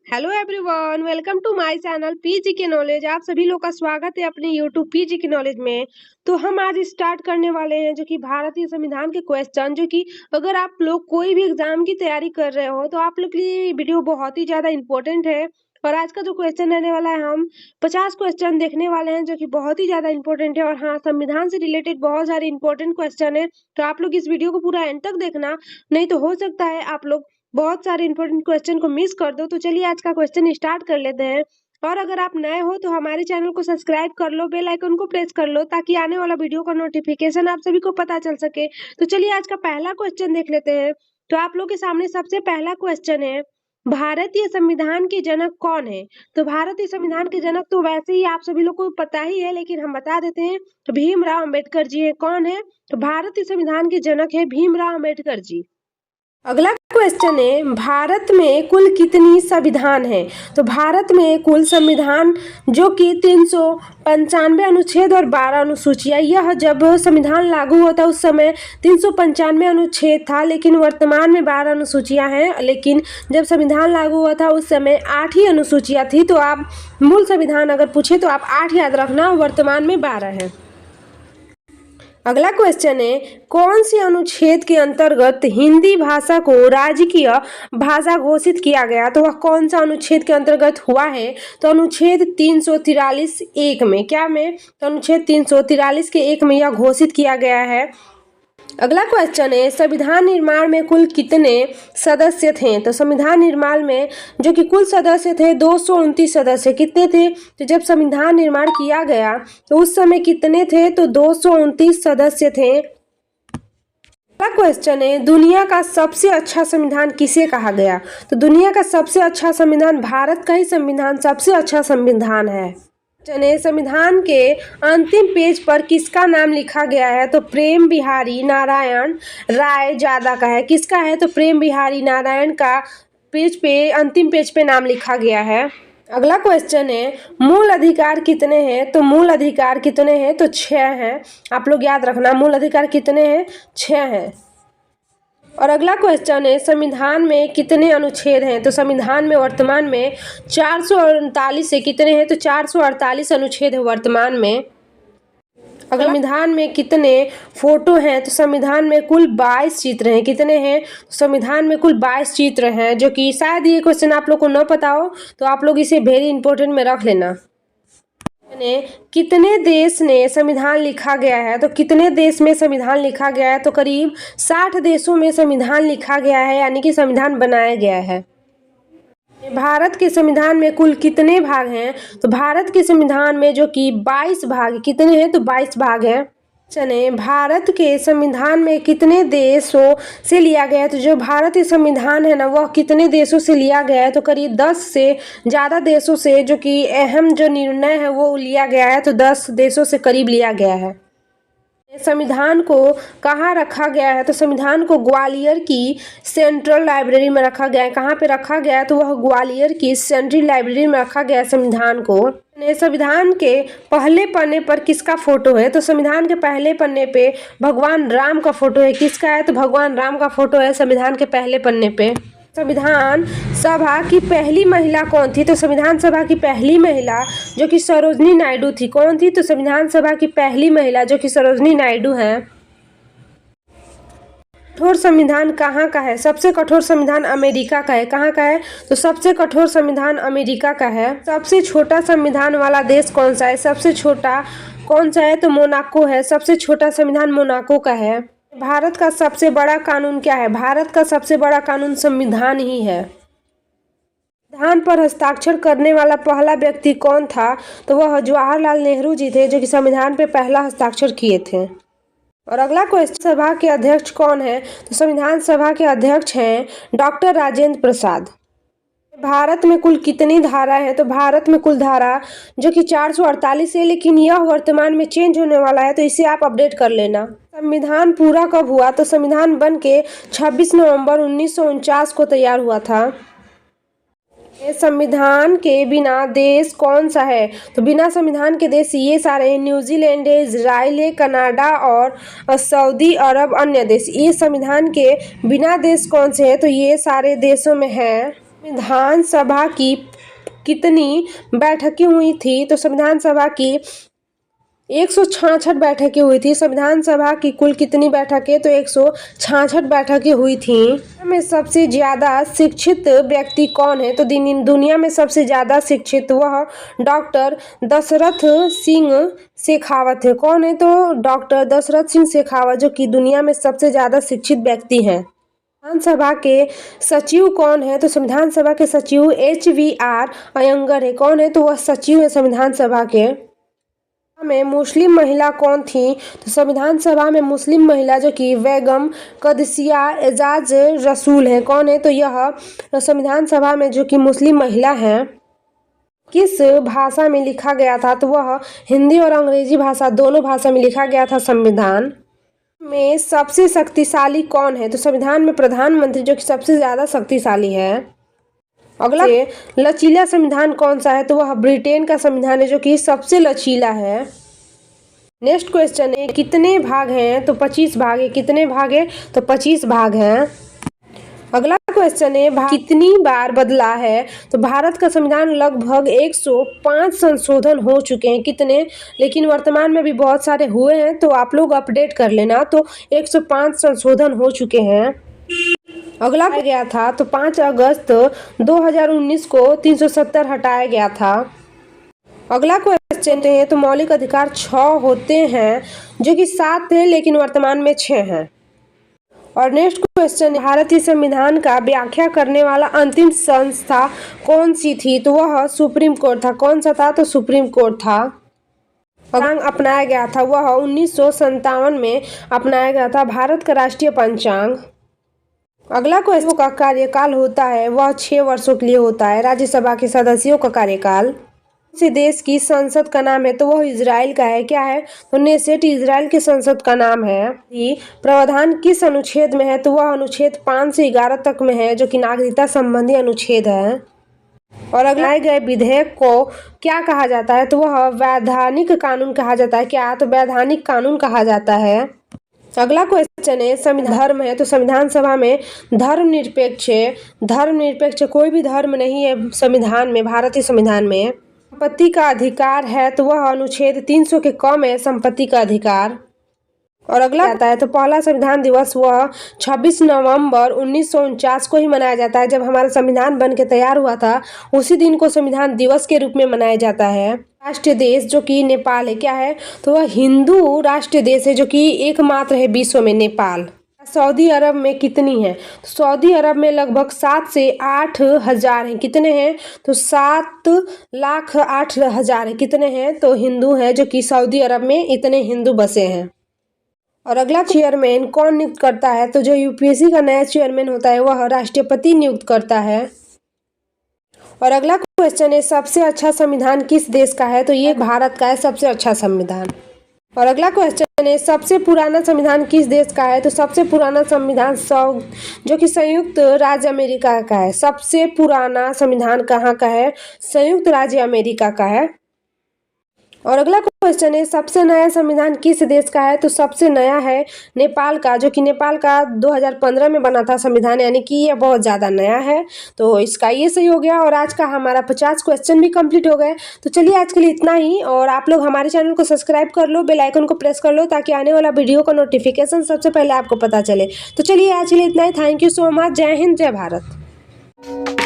Hello everyone, welcome to my channel PG के knowledge. आप सभी लोग का स्वागत है अपने यूट्यूब पीजी के नॉलेज में। तो हम आज स्टार्ट करने वाले हैं जो कि भारतीय संविधान के क्वेश्चन, जो कि अगर आप लोग कोई भी एग्जाम की तैयारी कर रहे हो तो आप लोग के लिए वीडियो बहुत ही ज्यादा इंपॉर्टेंट है। और आज का जो क्वेश्चन रहने वाला है, हम 50 क्वेश्चन देखने वाले हैं जो कि बहुत ही ज्यादा इंपॉर्टेंट है। और हाँ, संविधान से रिलेटेड बहुत सारे इंपॉर्टेंट क्वेश्चन है, तो आप लोग इस वीडियो को पूरा एंड तक देखना, नहीं तो हो सकता है आप लोग बहुत सारे इंपॉर्टेंट क्वेश्चन को मिस कर दो। तो चलिए आज का क्वेश्चन स्टार्ट कर लेते हैं। और अगर आप नए हो तो हमारे चैनल को सब्सक्राइब कर लो, बेल आइकन को प्रेस कर लो, ताकि आने वाला वीडियो का नोटिफिकेशन आप सभी को पता चल सके। तो चलिए आज का पहला क्वेश्चन देख लेते हैं। तो आप लोग के सामने सबसे पहला क्वेश्चन है, भारतीय संविधान के जनक कौन है? तो भारतीय संविधान के जनक तो वैसे ही आप सभी लोग को पता ही है, लेकिन हम बता देते हैं। तो भीमराव अम्बेडकर जी है। कौन है? तो भारतीय संविधान के जनक है भीमराव अम्बेडकर जी। अगला क्वेश्चन है, भारत में कुल कितनी संविधान है? तो भारत में कुल संविधान जो कि 395 अनुच्छेद और 12 अनुसूचियां। यह जब संविधान लागू होता उस समय 395 अनुच्छेद था, लेकिन वर्तमान में 12 अनुसूचियां हैं। लेकिन जब संविधान लागू हुआ था उस समय 8 ही अनुसूचियां थी। तो आप मूल संविधान अगर पूछे तो आप 8 याद रखना, वर्तमान में 12 है। अगला क्वेश्चन है, कौन से अनुच्छेद के अंतर्गत हिंदी भाषा को राजकीय भाषा घोषित किया गया? तो वह कौन सा अनुच्छेद के अंतर्गत हुआ है? तो अनुच्छेद 343 एक में। क्या में? तो अनुच्छेद 343 के 1 में यह घोषित किया गया है। अगला क्वेश्चन है, संविधान निर्माण में कुल कितने सदस्य थे? तो संविधान निर्माण में जो कि कुल सदस्य थे 229 सदस्य। कितने थे? तो जब संविधान निर्माण किया गया तो उस समय कितने थे? तो 229 सदस्य थे। अगला क्वेश्चन है, दुनिया का सबसे अच्छा संविधान किसे कहा गया? तो दुनिया का सबसे अच्छा संविधान, भारत का ही संविधान सबसे अच्छा संविधान है। संविधान के अंतिम पेज पर किसका नाम लिखा गया है? तो प्रेम बिहारी नारायण राय ज्यादा का है। किसका है? तो प्रेम बिहारी नारायण का अंतिम पेज पे नाम लिखा गया है। अगला क्वेश्चन है, मूल अधिकार कितने हैं? तो मूल अधिकार कितने हैं? तो 6 हैं। आप लोग याद रखना, मूल अधिकार कितने हैं? 6 हैं। और अगला क्वेश्चन है, संविधान में कितने अनुच्छेद हैं? तो संविधान में वर्तमान में 448 है। कितने हैं? तो 448 अनुच्छेद है वर्तमान में। अगला, संविधान में कितने फोटो हैं? तो संविधान में कुल 22 चित्र हैं। कितने हैं? तो संविधान में कुल 22 चित्र हैं, जो कि शायद ये क्वेश्चन आप लोग को न पता हो, तो आप लोग इसे वेरी इंपॉर्टेंट में रख लेना। कितने देश ने संविधान लिखा गया है? तो कितने देश में संविधान लिखा गया है? तो करीब 60 देशों में संविधान लिखा गया है, यानी कि संविधान बनाया गया है। भारत के संविधान में कुल कितने भाग हैं? तो भारत के संविधान में जो कि 22 भाग। कितने हैं? तो 22 भाग हैं। चने भारत के संविधान में कितने देशों से लिया गया है? तो जो भारतीय संविधान है ना, वह कितने देशों से लिया गया है? तो करीब 10 से ज़्यादा देशों से, जो कि अहम जो निर्णय है वो लिया गया है। तो 10 देशों से करीब लिया गया है। संविधान को कहाँ रखा गया है? तो संविधान को ग्वालियर की सेंट्रल लाइब्रेरी में रखा गया है। कहाँ पे रखा गया है? तो वह ग्वालियर की सेंट्रल लाइब्रेरी में रखा गया है संविधान को। संविधान के पहले पन्ने पर किसका फोटो है? तो संविधान के पहले पन्ने पे भगवान राम का फोटो है। किसका है? तो भगवान राम का फोटो है संविधान के पहले पन्ने पे। संविधान सभा की पहली महिला कौन थी? तो संविधान सभा की पहली महिला जो कि सरोजनी नायडू थी। कौन थी? तो संविधान सभा की पहली महिला जो कि सरोजनी नायडू है। कठोर संविधान कहाँ का है? सबसे कठोर संविधान अमेरिका का है। कहाँ का है? तो सबसे कठोर संविधान अमेरिका का है। सबसे छोटा संविधान वाला देश कौन सा है? सबसे छोटा कौन सा है? तो मोनाको है। सबसे छोटा संविधान मोनाको का है। भारत का सबसे बड़ा कानून क्या है? भारत का सबसे बड़ा कानून संविधान ही है। संविधान पर हस्ताक्षर करने वाला पहला व्यक्ति कौन था? तो वह जवाहरलाल नेहरू जी थे, जो कि संविधान पे पहला हस्ताक्षर किए थे। और अगला क्वेश्चन, सभा के अध्यक्ष कौन है? तो संविधान सभा के अध्यक्ष हैं डॉक्टर राजेंद्र प्रसाद। भारत में कुल कितनी धारा है? तो भारत में कुल धारा जो कि 448 है, लेकिन यह वर्तमान में चेंज होने वाला है, तो इसे आप अपडेट कर लेना। संविधान पूरा कब हुआ? तो संविधान बन के 26 नवंबर 1949 को तैयार हुआ था। संविधान के बिना देश कौन सा है? तो बिना संविधान के देश ये सारे हैं, न्यूजीलैंड है, इजराइल है, कनाडा और सऊदी अरब, अन्य देश। ये संविधान के बिना देश कौन से हैं? तो ये सारे देशों में हैं संविधान सभा की कितनी बैठकें हुई थी? तो संविधान सभा की 166 बैठकें हुई थी। संविधान सभा की कुल कितनी बैठकें? तो 166 बैठकें हुई थी। दुनिया में सबसे ज्यादा शिक्षित व्यक्ति कौन है? तो दुनिया में सबसे ज्यादा शिक्षित वह डॉक्टर दशरथ सिंह शेखावत है। कौन है? तो डॉक्टर दशरथ सिंह शेखावत, जो कि दुनिया में सबसे ज्यादा शिक्षित व्यक्ति हैं। संविधान सभा के सचिव कौन है? तो संविधान सभा के सचिव HVR अयंगर है। कौन है? तो वह सचिव है संविधान सभा के। में मुस्लिम महिला कौन थी? तो संविधान सभा में मुस्लिम महिला जो कि बेगम कदसिया एजाज रसूल है। कौन है? तो यह संविधान सभा में जो कि मुस्लिम महिला है। किस भाषा में लिखा गया था? तो वह हिंदी और अंग्रेजी भाषा, दोनों भाषा में लिखा गया था। संविधान में सबसे शक्तिशाली कौन है? तो संविधान में प्रधानमंत्री जो कि सबसे ज्यादा शक्तिशाली है। अगला लचीला संविधान कौन सा है? तो वह ब्रिटेन का संविधान है जो कि सबसे लचीला है। नेक्स्ट क्वेश्चन है, कितने भाग हैं? तो 25 भाग है। कितने भाग है? तो 25 भाग हैं। अगला क्वेश्चन है, कितनी बार बदला है? तो भारत का संविधान लगभग 105 संशोधन हो चुके हैं। कितने? लेकिन वर्तमान में भी बहुत सारे हुए हैं, तो आप लोग अपडेट कर लेना। तो 105 संशोधन हो चुके हैं। अगला गया था तो 5 अगस्त 2019 को 370 हटाया गया था। अगला क्वेश्चन है, तो मौलिक अधिकार 6 होते हैं जो कि 7 थे लेकिन वर्तमान में 6 हैं। और नेक्स्ट क्वेश्चन, भारतीय संविधान का व्याख्या करने वाला अंतिम संस्था कौन सी थी? तो वह सुप्रीम कोर्ट था। कौन सा था? तो सुप्रीम कोर्ट था। पंचांग अपनाया गया था, वह 1957 में अपनाया गया था, भारत का राष्ट्रीय पंचांग। अगला क्वेश्चन का कार्यकाल होता है वह 6 वर्षों के लिए होता है। राज्यसभा के सदस्यों का कार्यकाल। से देश की संसद का नाम है? तो वह इजराइल का है। क्या है? तो नेसेट इजराइल की संसद का नाम है। प्रावधान किस अनुच्छेद में है? तो वह अनुच्छेद 5 से 11 तक में है, जो कि नागरिकता संबंधी अनुच्छेद है। और अगला गए विधेयक को क्या कहा जाता है? तो वह वैधानिक कानून कहा जाता है। क्या? तो वैधानिक कानून कहा जाता है। अगला क्वेश्चन है, संविधान धर्म है? तो संविधान सभा में धर्मनिरपेक्ष है। धर्मनिरपेक्ष कोई भी धर्म नहीं है संविधान में, भारतीय संविधान में। संपत्ति का अधिकार है? तो वह अनुच्छेद 300 के कम है संपत्ति का अधिकार। और अगला आता है, तो पहला संविधान दिवस वह 26 नवंबर 1949 को ही मनाया जाता है। जब हमारा संविधान बन के तैयार हुआ था उसी दिन को संविधान दिवस के रूप में मनाया जाता है। राष्ट्रीय देश जो कि नेपाल है। क्या है? तो वह हिंदू राष्ट्रीय देश है जो कि एकमात्र है विश्व में, नेपाल। सऊदी अरब में कितनी है? तो सऊदी अरब में लगभग 7 से 8 हजार हैं। कितने हैं? तो 7,08,000 है। कितने हैं? तो हिंदू हैं जो कि सऊदी अरब में इतने हिंदू बसे हैं। और अगला चेयरमैन कौन नियुक्त करता है? तो जो यूपीएससी का नया चेयरमैन होता है वह राष्ट्रपति नियुक्त करता है। और अगला क्वेश्चन है, सबसे अच्छा संविधान किस देश का है? तो ये भारत का है सबसे अच्छा संविधान। और अगला क्वेश्चन है, सबसे पुराना संविधान किस देश का है? तो सबसे पुराना संविधान जो कि संयुक्त राज्य अमेरिका का है। सबसे पुराना संविधान कहाँ का है? संयुक्त राज्य अमेरिका का है। और अगला क्वेश्चन है, सबसे नया संविधान किस देश का है? तो सबसे नया है नेपाल का, जो कि नेपाल का 2015 में बना था संविधान, यानी कि यह बहुत ज़्यादा नया है। तो इसका ये सही हो गया। और आज का हमारा 50 क्वेश्चन भी कंप्लीट हो गए। तो चलिए आज के लिए इतना ही। और आप लोग हमारे चैनल को सब्सक्राइब कर लो, बेल आइकन को प्रेस कर लो, ताकि आने वाला वीडियो का नोटिफिकेशन सबसे पहले आपको पता चले। तो चलिए आज के लिए इतना ही। Thank you so much. जय हिंद, जय भारत।